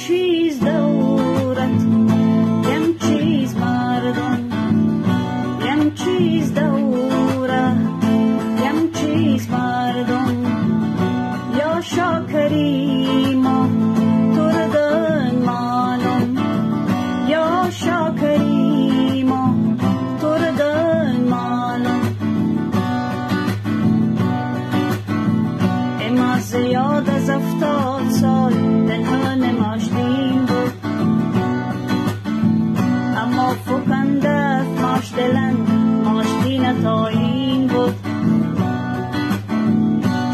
چیز دورت یم چیز مردم یم چیز دورت یم چیز مردم یا شاکریما تردن مالم یا شاکریما تردن مالم اما زیاد از 70 سال دلها نماشتیم بود اما فکنده ماش دلن ماشتی نتایین بود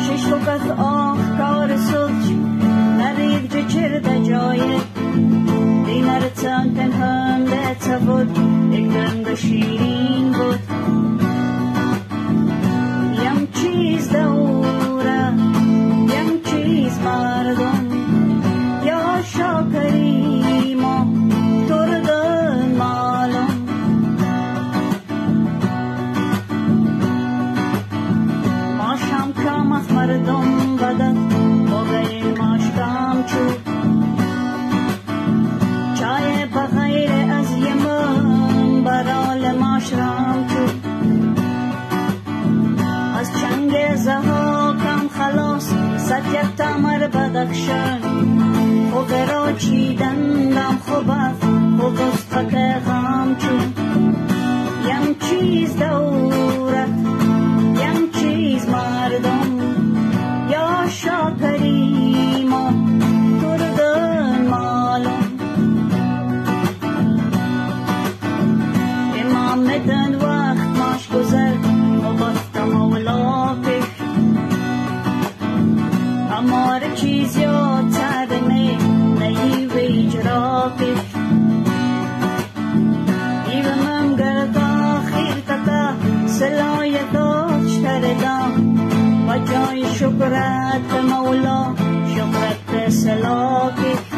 شش فکت آخ کار سلچ نرید جه چرده جایه دینرتان تنهم ده بود یک دنگ شیرین بود یم چیز دوره یم چیز مردم یا شاکریما تردن مالم ماشم کم از مردم بدد موقعی ماش کم چود چای بغیر از یمن برال ماش رام چود از چنگ زها کم خلاص سجد تمر بدخشن خوگرا چیدندم خوبت خوگست فکر غام چون یم چیز دورت یم چیز مردم یا شاکریما تردن مالم امام مدن وقت ماش گذر مبستم اولا پیش امار چیز یا ترمه نیو اجرا پیش ایومم گردا خیر تتا سلای داشت تردم و جای شکرت مولا شکرت سلا پیش